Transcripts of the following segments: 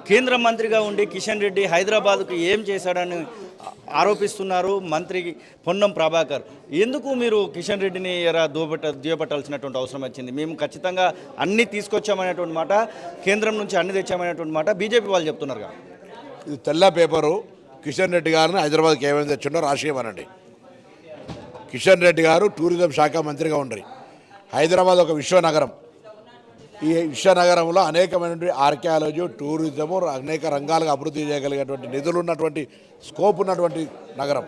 కేంద్ర మంత్రిగా ఉండి కిషన్ రెడ్డి హైదరాబాద్కు ఏం చేశాడని ఆరోపిస్తున్నారు మంత్రి పొన్నం ప్రభాకర్. ఎందుకు మీరు కిషన్ రెడ్డిని దుయ్యబట్టాల్సినటువంటి అవసరం వచ్చింది? మేము ఖచ్చితంగా అన్నీ తీసుకొచ్చామనేటువంటి మాట, కేంద్రం నుంచి అన్ని తెచ్చామనేటువంటి మాట బీజేపీ వాళ్ళు చెప్తున్నారు. ఇది తెల్ల పేపరు. కిషన్ రెడ్డి గారిని హైదరాబాద్కి ఏమైనా తెచ్చిండో రాసేయమనండి. కిషన్ రెడ్డి గారు టూరిజం శాఖ మంత్రిగా ఉండరు. హైదరాబాద్ ఒక విశ్వనగరం. ఈ విశ్వనగరంలో అనేకమైనటువంటి ఆర్కియాలజీ, టూరిజము, అనేక రంగాలుగా అభివృద్ధి చేయగలిగేటువంటి నిధులు ఉన్నటువంటి స్కోప్ ఉన్నటువంటి నగరం.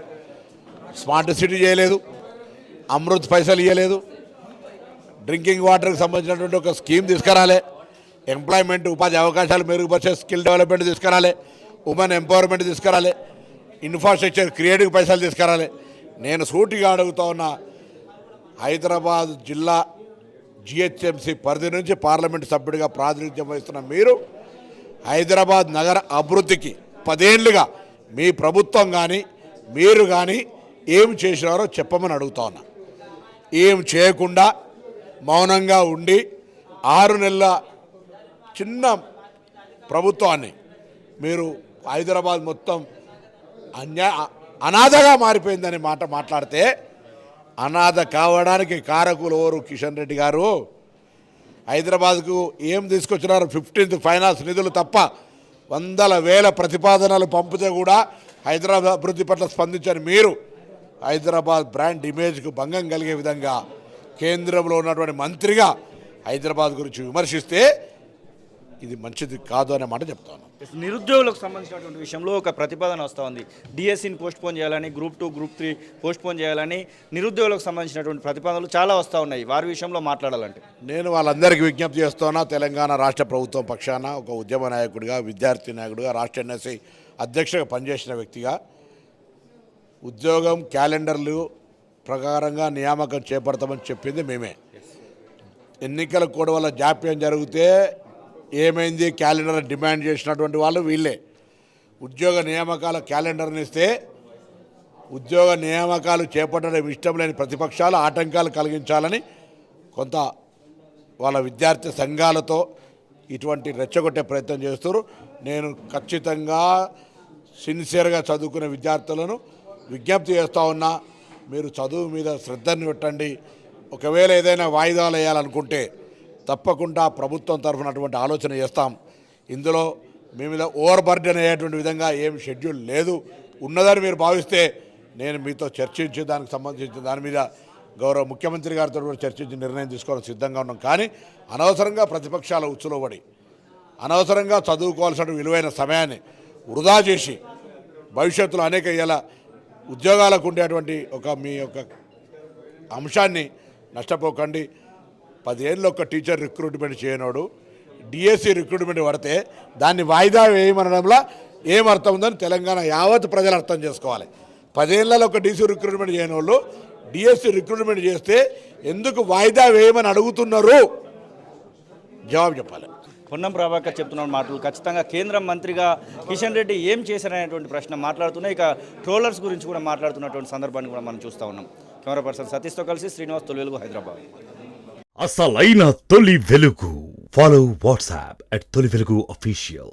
స్మార్ట్ సిటీ చేయలేదు, అమృత్ పైసలు ఇవ్వలేదు, డ్రింకింగ్ వాటర్కి సంబంధించినటువంటి ఒక స్కీమ్ తీసుకురాలే, ఎంప్లాయ్మెంట్ ఉపాధి అవకాశాలు మెరుగుపరిచే స్కిల్ డెవలప్మెంట్ తీసుకురాలే, ఉమెన్ ఎంపవర్మెంట్ తీసుకురాలే, ఇన్ఫ్రాస్ట్రక్చర్ క్రియేటివ్ పైసలు తీసుకురాలే. నేను సూటిగా అడుగుతా ఉన్న, హైదరాబాద్ జిల్లా జిహెచ్ఎంసీ పరిధి నుంచి పార్లమెంటు సభ్యుడిగా ప్రాతినిధ్యం వహిస్తున్న మీరు హైదరాబాద్ నగర అభివృద్ధికి 10 ఏళ్లుగా మీ ప్రభుత్వం కానీ మీరు కానీ ఏం చేసినారో చెప్పమని అడుగుతా ఉన్నా. ఏం చేయకుండా మౌనంగా ఉండి 6 నెలల చిన్న ప్రభుత్వాన్ని మీరు హైదరాబాద్ మొత్తం అనాథగా మారిపోయిందని మాట్లాడితే, అనాథ కావడానికి కారకులు ఎవరు? కిషన్ రెడ్డి గారు. హైదరాబాద్కు ఏం తీసుకొచ్చినారు? 15th ఫైనాన్స్ నిధులు తప్ప 100,000 ప్రతిపాదనలు పంపితే కూడా హైదరాబాద్ అభివృద్ధి పట్ల స్పందించని మీరు హైదరాబాద్ బ్రాండ్ ఇమేజ్కు భంగం కలిగే విధంగా కేంద్రంలో ఉన్నటువంటి మంత్రిగా హైదరాబాద్ గురించి విమర్శిస్తే ఇది మంచిది కాదు అనే మాట చెప్తాను. నిరుద్యోగులకు సంబంధించినటువంటి విషయంలో ఒక ప్రతిపాదన వస్తూ ఉంది. డిఎస్సిని పోస్ట్పోన్ చేయాలని, గ్రూప్ 2, గ్రూప్ 3 పోస్ట్పోన్ చేయాలని నిరుద్యోగులకు సంబంధించినటువంటి ప్రతిపాదనలు చాలా వస్తూ ఉన్నాయి. వారి విషయంలో మాట్లాడాలంటే నేను వాళ్ళందరికీ విజ్ఞప్తి చేస్తున్నా. తెలంగాణ రాష్ట్ర ప్రభుత్వం పక్షాన ఒక ఉద్యమ నాయకుడిగా, విద్యార్థి నాయకుడిగా, రాష్ట్ర ఎన్ఎస్ఐ అధ్యక్షుడిగా పనిచేసిన వ్యక్తిగా, ఉద్యోగం క్యాలెండర్లు ప్రకారంగా నియామకం చేపడతామని చెప్పింది మేమే. ఎన్నికల కోడ్ వల్ల జాప్యం జరిగితే ఏమైంది? క్యాలెండర్ డిమాండ్ చేసినటువంటి వాళ్ళు వీళ్ళే. ఉద్యోగ నియామకాల క్యాలెండర్ని ఇస్తే ఉద్యోగ నియామకాలు చేపట్టడం ఇష్టం లేని ప్రతిపక్షాలు ఆటంకాలు కలిగించాలని కొంత వాళ్ళ విద్యార్థి సంఘాలతో ఇటువంటి రెచ్చగొట్టే ప్రయత్నం చేస్తారు. నేను ఖచ్చితంగా సిన్సియర్గా చదువుకునే విద్యార్థులను విజ్ఞప్తి చేస్తూ ఉన్నా, మీరు చదువు మీద శ్రద్ధని పెట్టండి. ఒకవేళ ఏదైనా వాయిదాలు వేయాలనుకుంటే తప్పకుండా ప్రభుత్వం తరఫున అటువంటి ఆలోచన చేస్తాం. ఇందులో మీ మీద ఓవర్ బర్డెన్ అయ్యేటువంటి విధంగా ఏం షెడ్యూల్ లేదు. ఉన్నదని మీరు భావిస్తే నేను మీతో చర్చించి దానికి సంబంధించిన దాని మీద గౌరవ ముఖ్యమంత్రి గారితో కూడా చర్చించి నిర్ణయం తీసుకోవడం సిద్ధంగా ఉన్నాం. కానీ అనవసరంగా ప్రతిపక్షాల ఉచ్చులో పడి అనవసరంగా చదువుకోవాల్సిన విలువైన సమయాన్ని వృధా చేసి భవిష్యత్తులో అనేక ఇలా ఉద్యోగాలకు ఉండేటువంటి మీ యొక్క అంశాన్ని నష్టపోకండి. 10 ఏళ్ళు ఒక టీచర్ రిక్రూట్మెంట్ చేయనోడు డిఎస్సి రిక్రూట్మెంట్ పడితే దాన్ని వాయిదా వేయమనడంలో ఏమర్థం ఉందని తెలంగాణ యావత్ ప్రజలు అర్థం చేసుకోవాలి. 10 ఏళ్ళలో ఒక డీసీ రిక్రూట్మెంట్ చేయని వాళ్ళు డిఎస్సి రిక్రూట్మెంట్ చేస్తే ఎందుకు వాయిదా వేయమని అడుగుతున్నారు? జవాబు చెప్పాలి. పొన్నం ప్రభాకర్ చెప్తున్న మాటలు ఖచ్చితంగా కేంద్ర మంత్రిగా కిషన్ రెడ్డి ఏం చేశారనేటువంటి ప్రశ్న మాట్లాడుతున్నాయి. ఇక ట్రోలర్స్ గురించి కూడా మాట్లాడుతున్నటువంటి సందర్భాన్ని కూడా మనం చూస్తూ ఉన్నాం. కెమెరా పర్సన్ సతీష్తో కలిసి శ్రీనివాస్, తొలి వెలుగు, హైదరాబాద్. అసలైన తొలి వెలుగు. ఫాలో వాట్సాప్ @తొలి వెలుగు official.